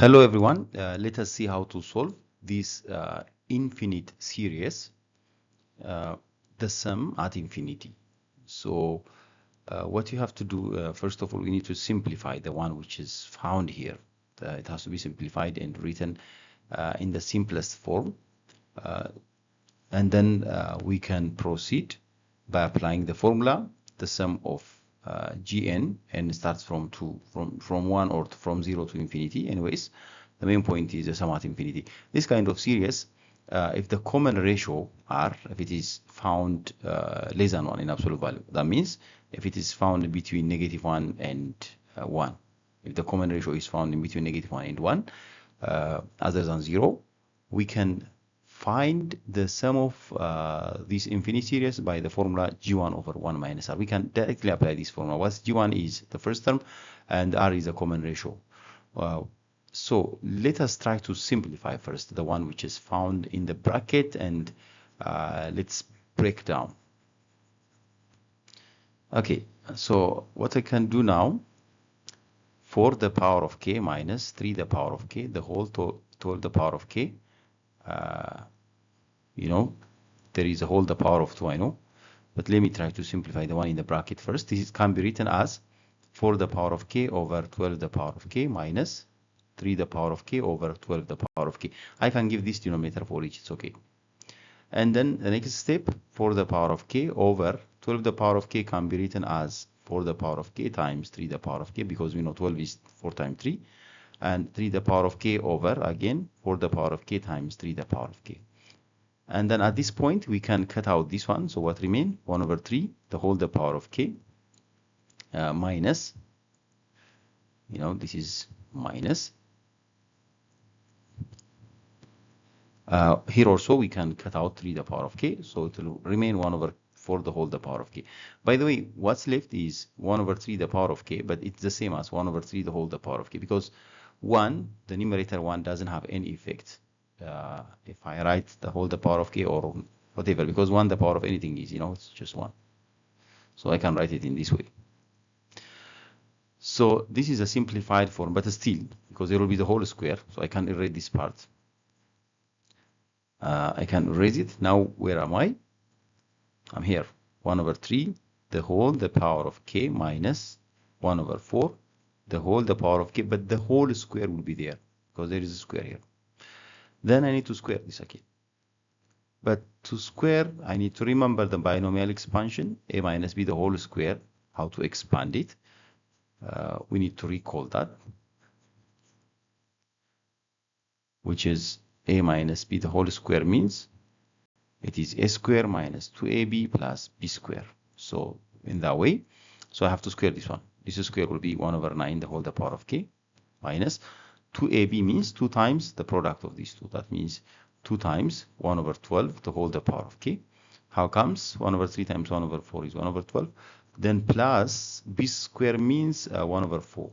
Hello everyone, let us see how to solve this infinite series, the sum at infinity. So what you have to do, first of all, we need to simplify the one which is found here. It has to be simplified and written in the simplest form. And then we can proceed by applying the formula, the sum of Gn, and it starts from 1 or from 0 to infinity. Anyways, the main point is the sum at infinity. This kind of series, if the common ratio R, if it is found less than 1 in absolute value, that means if it is found between -1 and 1, if the common ratio is found in between -1 and 1, other than 0, we can find the sum of this infinite series by the formula G1 over 1 minus R. We can directly apply this formula. What G1 is the first term and R is a common ratio. So let us try to simplify first the one which is found in the bracket, and let's break down. Okay, so what I can do now, 4 the power of k minus 3 the power of k, the whole to the power of k. You know, there is a whole the power of 2, I know, but let me try to simplify the one in the bracket first. This can be written as 4 the power of k over 12 the power of k minus 3 the power of k over 12 the power of k. I can give this denominator for each, it's okay. And then the next step, 4 the power of k over 12 the power of k can be written as 4 the power of k times 3 the power of k, because we know 12 is 4 times 3, and 3 the power of k over, again, 4 the power of k times 3 the power of k. And then at this point, we can cut out this one. So what remains? 1 over 3, the whole the power of k, minus, you know, this is minus. Here also, we can cut out 3 the power of k. So it will remain 1 over 4 the whole the power of k. By the way, what's left is 1 over 3 the power of k, but it's the same as 1 over 3 the whole the power of k, because 1, the numerator 1 doesn't have any effect. If I write the whole the power of k or whatever, because 1 the power of anything is, you know, it's just 1. So I can write it in this way. So this is a simplified form, but still, because there will be the whole square, so I can erase this part. I can erase it. Now, where am I? I'm here. 1 over 3, the whole the power of k minus 1 over 4, the whole the power of k, but the whole square will be there, because there is a square here. Then I need to square this again. But to square, I need to remember the binomial expansion, a minus b the whole square, how to expand it. We need to recall that, which is a minus b the whole square means it is a square minus 2ab plus b square. So in that way, so I have to square this one. This square will be 1 over 9 the whole the power of k minus 2ab means 2 times the product of these two. That means 2 times 1 over 12 the whole the power of k. How comes? 1 over 3 times 1 over 4 is 1 over 12. Then plus b square means 1 over 4.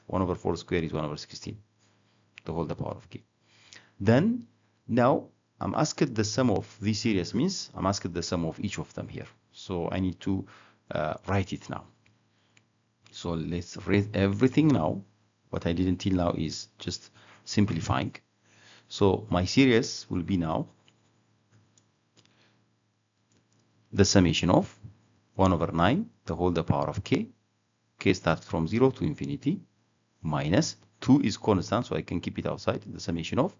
1 over 4 square is 1 over 16, the whole the power of k. Then now I'm asked the sum of this series, means I'm asked the sum of each of them here. So I need to write it now. So let's write everything now. What I did until now is just simplifying. So my series will be now the summation of 1 over 9, the whole the power of k. K starts from 0 to infinity, minus 2 is constant, so I can keep it outside. The summation of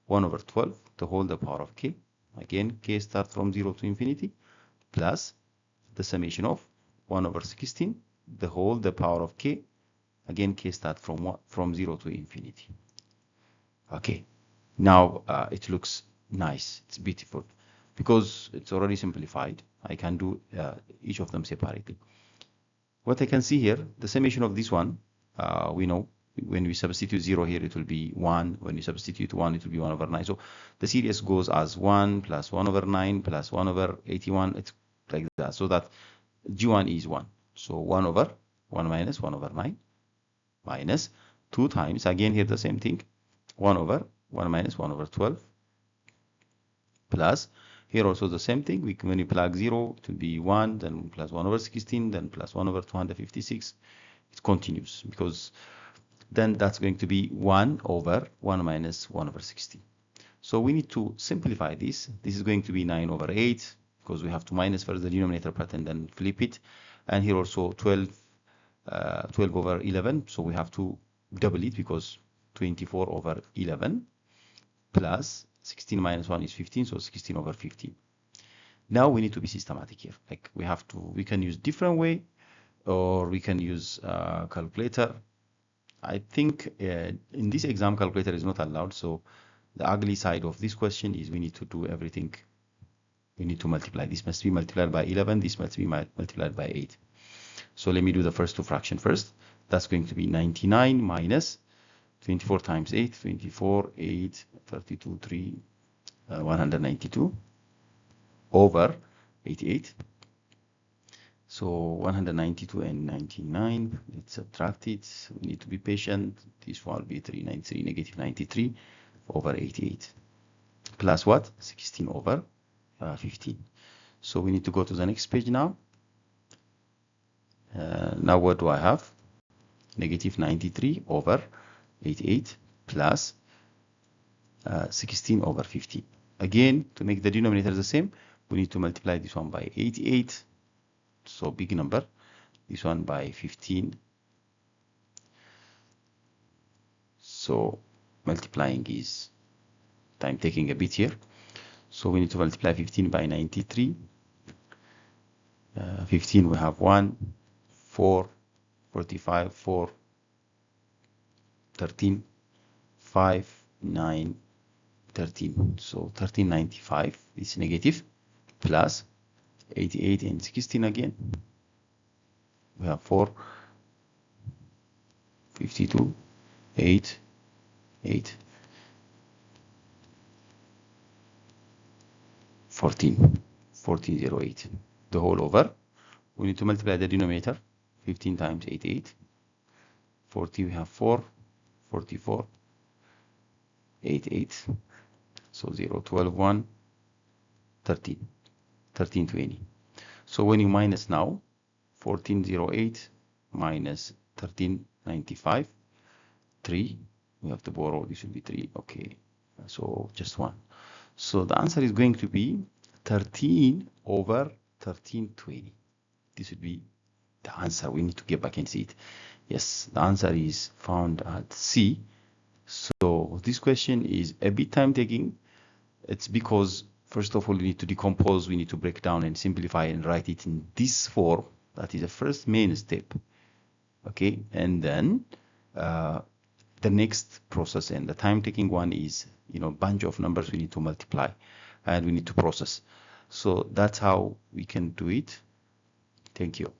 1 over 12, the whole the power of k. Again, k starts from 0 to infinity, plus the summation of 1 over 16, the whole the power of k. Again, k starts from 0 to infinity. Okay, now it looks nice, it's beautiful. Because it's already simplified, I can do each of them separately. What I can see here, the summation of this one, we know when we substitute 0 here, it will be 1. When we substitute 1, it will be 1 over 9. So the series goes as 1 plus 1 over 9 plus 1 over 81. It's like that. So that G1 is 1. So 1 over 1 minus 1 over 9 minus 2 times, again here the same thing, 1 over 1 minus 1 over 12 plus, here also the same thing, when you plug 0, it will be 1, then plus 1 over 16, then plus 1 over 256. It continues, because then that's going to be 1 over 1 minus 1 over 16. So we need to simplify this. This is going to be 9 over 8, because we have to minus first the denominator part and then flip it. And here also 12 over 11, so we have to double it, because 24 over 11 plus 16 minus 1 is 15, so 16 over 15. Now we need to be systematic here. Like we can use different way, or we can use calculator. I think in this exam calculator is not allowed, so the ugly side of this question is we need to do everything. We need to multiply. This must be multiplied by 11, this must be multiplied by 8. So let me do the first two fraction first. That's going to be 99 minus 24 times 8, 24, 8, 32, 3, 192 over 88. So 192 and 99, let's subtract it. We need to be patient. This one will be 393, negative 93 over 88. Plus what? 16 over 15. So we need to go to the next page now. Now what do I have? Negative 93 over 88 plus 16 over 15. Again, to make the denominator the same, we need to multiply this one by 88. So big number. This one by 15. So multiplying is time taking a bit here. So we need to multiply 15 by 93. 15 we have 1, 4, 45, 4, 13, 5, 9, 13. So 1395 is negative, plus 88 and 16 again. We have 4, 52, 8, 8, 14, 1408. The whole over. We need to multiply the denominator. 15 times 88. 40 we have 4, 44, 88. So 0, 12, 1, 13, 1320. So when you minus now, 1408 minus 1395, 3, we have to borrow, this will be 3, okay, so just 1. So the answer is going to be 13 over 1320. This would be the answer. We need to get back and see it. Yes, the answer is found at C. So this question is a bit time taking. It's because, first of all, we need to decompose, we need to break down and simplify and write it in this form. That is the first main step. Okay, and then the next process and the time taking one is, bunch of numbers we need to multiply and we need to process. So that's how we can do it. Thank you.